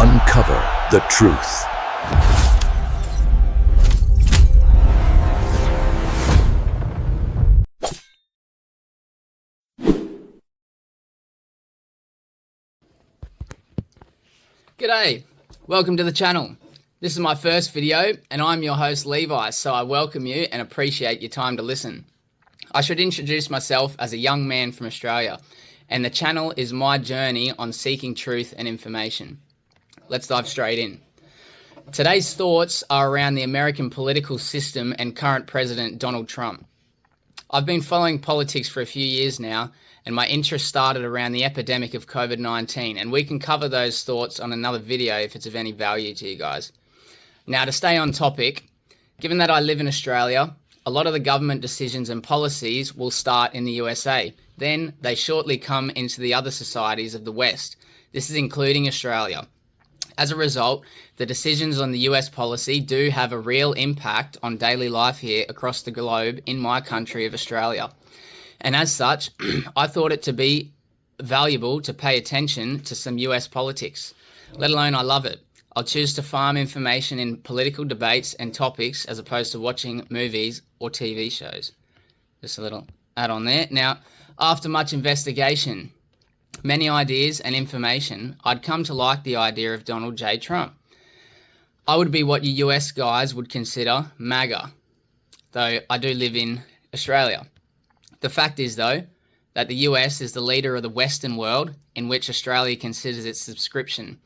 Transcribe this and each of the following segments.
uncover the truth. G'day, welcome to the channel. This is my first video and I'm your host Levi, so I welcome you and appreciate your time to listen. I should introduce myself as a young man from Australia, and the channel is my journey on seeking truth and information. Let's dive straight in. Today's thoughts are around the American political system and current President Donald Trump. I've been following politics for a few years now, and my interest started around the epidemic of COVID-19, and we can cover those thoughts on another video if it's of any value to you guys. Now, to stay on topic, given that I live in Australia, a lot of the government decisions and policies will start in the USA. Then they shortly come into the other societies of the West. This is including Australia. As a result, the decisions on the US policy do have a real impact on daily life here across the globe in my country of Australia. And as such, I thought it to be valuable to pay attention to some US politics, let alone I love it. I'll choose to farm information in political debates and topics as opposed to watching movies or TV shows. Just a little add on there. Now, after much investigation, many ideas and information, I'd come to like the idea of Donald J. Trump. I would be what you US guys would consider MAGA, though I do live in Australia. The fact is, though, that the US is the leader of the Western world, in which Australia considers its subscription.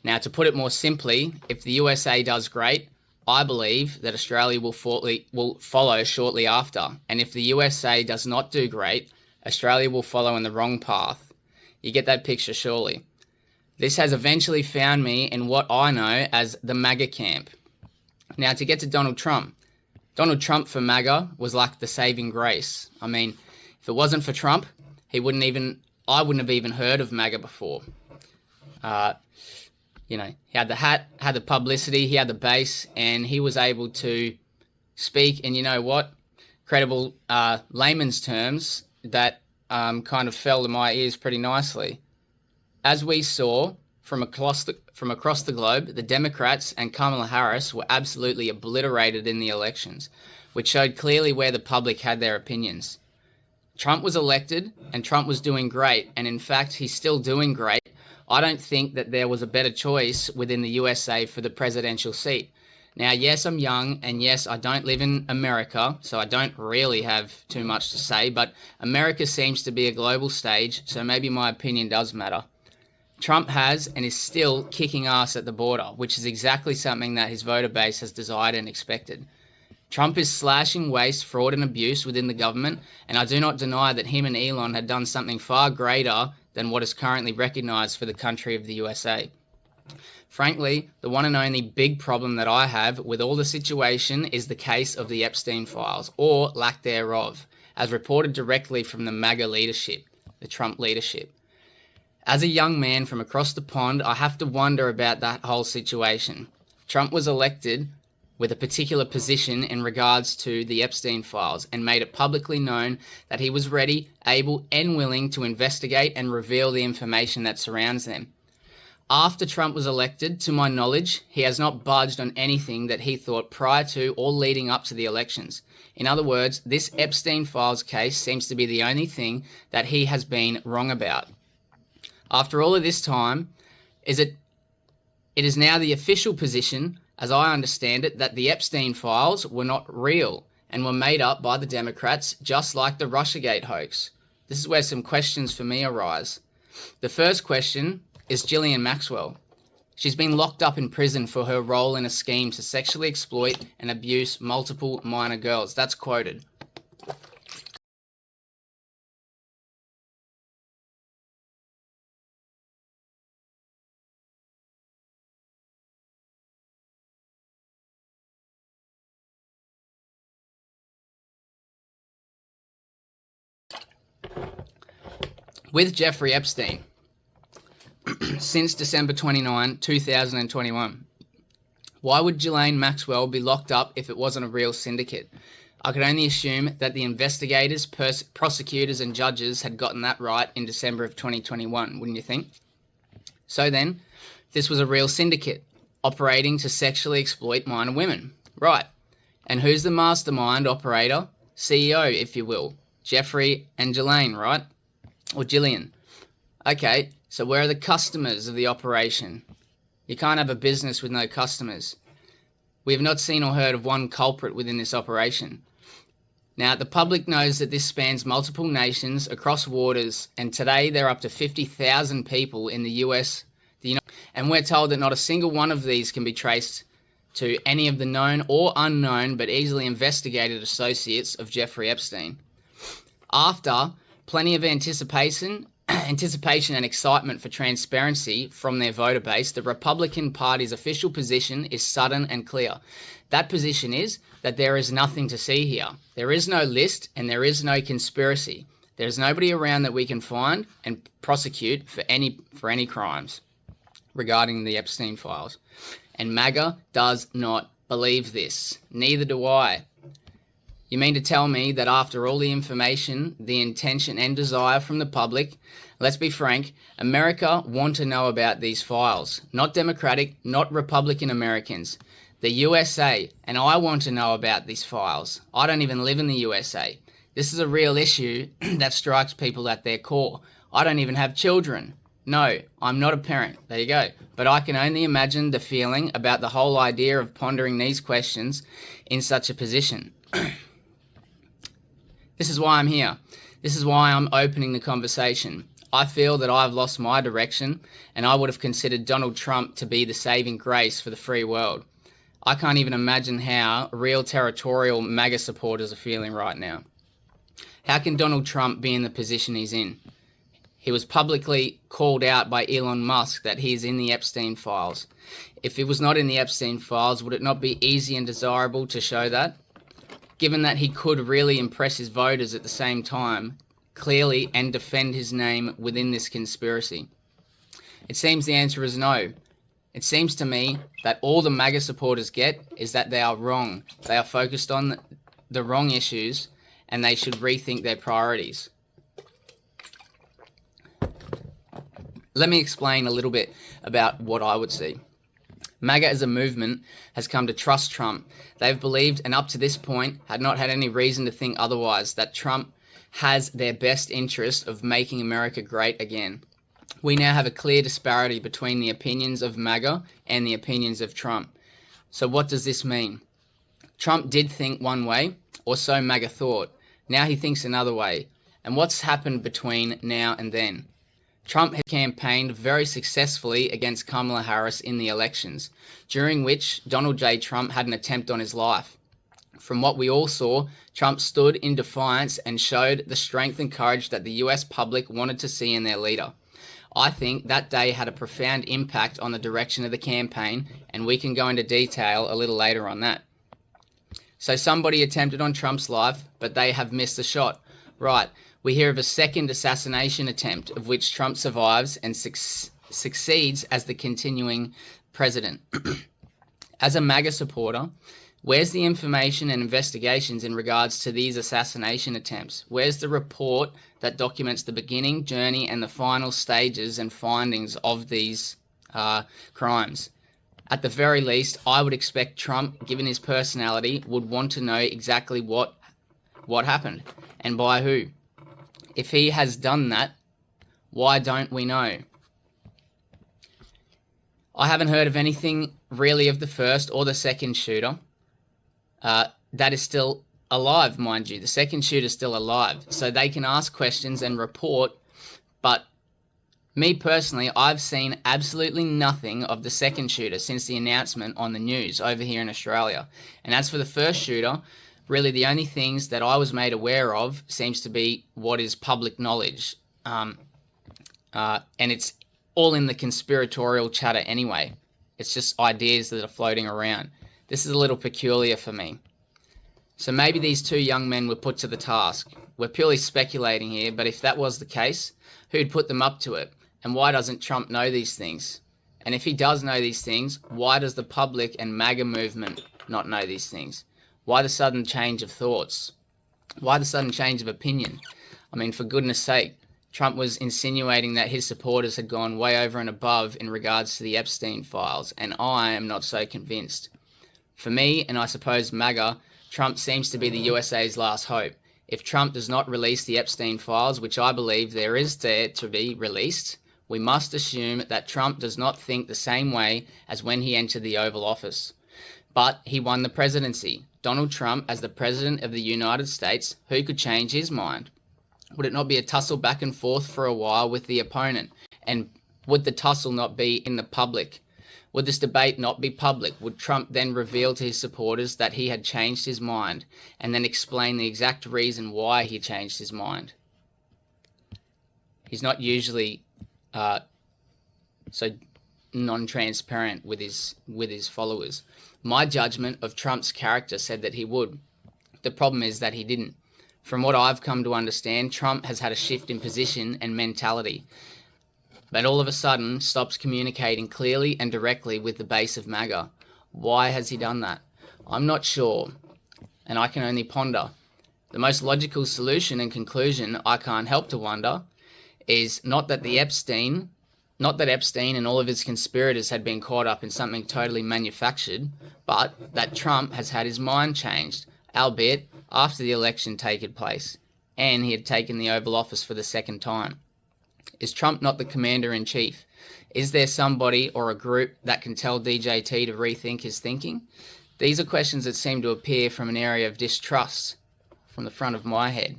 Now, to put it more simply, if the USA does great, I believe that Australia will follow shortly after. And if the USA does not do great, Australia will follow in the wrong path. You get that picture, surely. This has eventually found me in what I know as the MAGA camp. Now, to get to Donald Trump. Donald Trump for MAGA was like the saving grace. I mean, if it wasn't for Trump, I wouldn't have even heard of MAGA before. He had the hat, had the publicity, he had the base, and he was able to speak in, credible layman's terms that kind of fell to my ears pretty nicely. As we saw from across the globe, the Democrats and Kamala Harris were absolutely obliterated in the elections, which showed clearly where the public had their opinions. Trump was elected, and Trump was doing great, and in fact, he's still doing great. I don't think that there was a better choice within the USA for the presidential seat. Now, yes, I'm young, and yes, I don't live in America, so I don't really have too much to say, but America seems to be a global stage, so maybe my opinion does matter. Trump has and is still kicking ass at the border, which is exactly something that his voter base has desired and expected. Trump is slashing waste, fraud and abuse within the government, and I do not deny that him and Elon had done something far greater than what is currently recognized for the country of the USA. Frankly, the one and only big problem that I have with all the situation is the case of the Epstein Files, or lack thereof, as reported directly from the MAGA leadership, the Trump leadership. As a young man from across the pond, I have to wonder about that whole situation. Trump was elected with a particular position in regards to the Epstein Files and made it publicly known that he was ready, able, and willing to investigate and reveal the information that surrounds them. After Trump was elected, to my knowledge, he has not budged on anything that he thought prior to or leading up to the elections. In other words, this Epstein Files case seems to be the only thing that he has been wrong about. After all of this time, it is now the official position, as I understand it, that the Epstein Files were not real and were made up by the Democrats, just like the Russiagate hoax. This is where some questions for me arise. The first question is Ghislaine Maxwell. She's been locked up in prison for her role in a scheme to sexually exploit and abuse multiple minor girls. That's quoted. With Jeffrey Epstein, since December 29, 2021. Why would Ghislaine Maxwell be locked up if it wasn't a real syndicate? I could only assume that the investigators, prosecutors and judges had gotten that right in December of 2021, wouldn't you think? So then, This was a real syndicate operating to sexually exploit minor women. Right. And who's the mastermind operator? CEO, if you will. Jeffrey and Ghislaine, right? Or Gillian. Okay, so where are the customers of the operation? You can't have a business with no customers. We have not seen or heard of one culprit within this operation. Now, the public knows that this spans multiple nations across waters, and today there are up to 50,000 people in the US, and we're told that not a single one of these can be traced to any of the known or unknown but easily investigated associates of Jeffrey Epstein. After plenty of anticipation and excitement for transparency from their voter base, the Republican Party's official position is sudden and clear. That position is that there is nothing to see here. There is no list and there is no conspiracy. There's nobody around that we can find and prosecute for any crimes regarding the Epstein Files. And MAGA does not believe this. Neither do I. You mean to tell me that after all the information, the intention and desire from the public, let's be frank, America want to know about these files. Not Democratic, not Republican Americans. The USA, and I want to know about these files. I don't even live in the USA. This is a real issue that strikes people at their core. I don't even have children. No, I'm not a parent. There you go. But I can only imagine the feeling about the whole idea of pondering these questions in such a position. This is why I'm here. This is why I'm opening the conversation. I feel that I've lost my direction, and I would have considered Donald Trump to be the saving grace for the free world. I can't even imagine how real territorial MAGA supporters are feeling right now. How can Donald Trump be in the position he's in? He was publicly called out by Elon Musk that he's in the Epstein Files. If he was not in the Epstein Files, would it not be easy and desirable to show that? Given that he could really impress his voters at the same time, clearly, and defend his name within this conspiracy? It seems the answer is no. It seems to me that all the MAGA supporters get is that they are wrong. They are focused on the wrong issues, and they should rethink their priorities. Let me explain a little bit about what I would see. MAGA as a movement has come to trust Trump. They've believed, and up to this point, had not had any reason to think otherwise, that Trump has their best interest of making America great again. We now have a clear disparity between the opinions of MAGA and the opinions of Trump. So what does this mean? Trump did think one way, or so MAGA thought. Now he thinks another way. And what's happened between now and then? Trump had campaigned very successfully against Kamala Harris in the elections, during which Donald J. Trump had an attempt on his life. From what we all saw, Trump stood in defiance and showed the strength and courage that the US public wanted to see in their leader. I think that day had a profound impact on the direction of the campaign, and we can go into detail a little later on that. So somebody attempted on Trump's life, but they have missed the shot. Right. We hear of a second assassination attempt, of which Trump survives and succeeds as the continuing president. As a MAGA supporter, where's the information and investigations in regards to these assassination attempts? Where's the report that documents the beginning, journey, and the final stages and findings of these crimes? At the very least, I would expect Trump, given his personality, would want to know exactly what happened and by who. If he has done that, why don't we know? I haven't heard of anything really of the first or the second shooter. That is still alive, mind you. The second shooter is still alive. So they can ask questions and report. But me personally, I've seen absolutely nothing of the second shooter since the announcement on the news over here in Australia. And as for the first shooter, really the only things that I was made aware of seems to be what is public knowledge. And it's all in the conspiratorial chatter anyway. It's just ideas that are floating around. This is a little peculiar for me. So maybe these two young men were put to the task. We're purely speculating here, but if that was the case, who'd put them up to it? And why doesn't Trump know these things? And if he does know these things, why does the public and MAGA movement not know these things? Why the sudden change of thoughts? Why the sudden change of opinion? I mean, for goodness sake, Trump was insinuating that his supporters had gone way over and above in regards to the Epstein Files, and I am not so convinced. For me, and I suppose MAGA, Trump seems to be the USA's last hope. If Trump does not release the Epstein Files, which I believe there is there to be released, we must assume that Trump does not think the same way as when he entered the Oval Office. But he won the presidency. Donald Trump, as the President of the United States, who could change his mind? Would it not be a tussle back and forth for a while with the opponent? And would the tussle not be in the public? Would this debate not be public? Would Trump then reveal to his supporters that he had changed his mind and then explain the exact reason why he changed his mind? He's not usually so non-transparent with his followers. My judgment of Trump's character said that he would. The problem is that he didn't. From what I've come to understand, Trump has had a shift in position and mentality, but all of a sudden stops communicating clearly and directly with the base of MAGA. Why has he done that? I'm not sure, and I can only ponder. The most logical solution and conclusion I can't help to wonder is not that Epstein and all of his conspirators had been caught up in something totally manufactured, but that Trump has had his mind changed, albeit after the election taken place, and he had taken the Oval Office for the second time. Is Trump not the commander-in-chief? Is there somebody or a group that can tell DJT to rethink his thinking? These are questions that seem to appear from an area of distrust from the front of my head.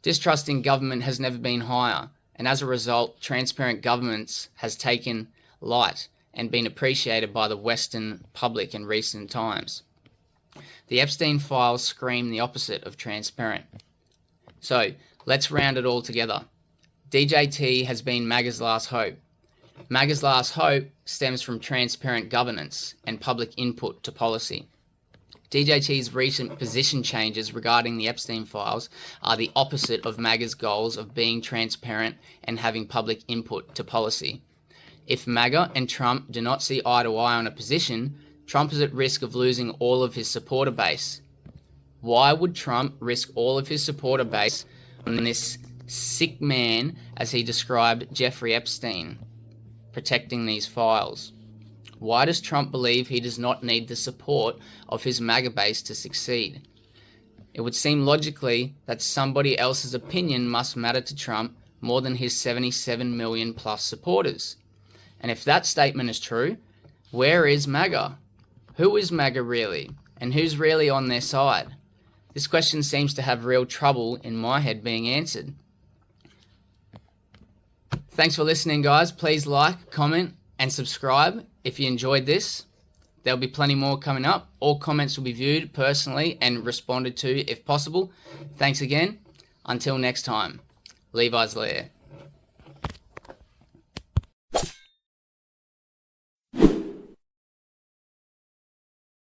Distrust in government has never been higher, and as a result, transparent governments has taken light and been appreciated by the Western public in recent times. The Epstein Files scream the opposite of transparent. So, let's round it all together. DJT has been MAGA's last hope. MAGA's last hope stems from transparent governance and public input to policy. DJT's recent position changes regarding the Epstein Files are the opposite of MAGA's goals of being transparent and having public input to policy. If MAGA and Trump do not see eye to eye on a position, Trump is at risk of losing all of his supporter base. Why would Trump risk all of his supporter base on this sick man, as he described Jeffrey Epstein, protecting these files? Why does Trump believe he does not need the support of his MAGA base to succeed? It would seem logically that somebody else's opinion must matter to Trump more than his 77 million plus supporters. And if that statement is true, where is MAGA? Who is MAGA really? And who's really on their side? This question seems to have real trouble in my head being answered. Thanks for listening, guys. Please like, comment, and subscribe if you enjoyed this. There'll be plenty more coming up. All comments will be viewed personally and responded to if possible. Thanks again. Until next time, Levi's Lair.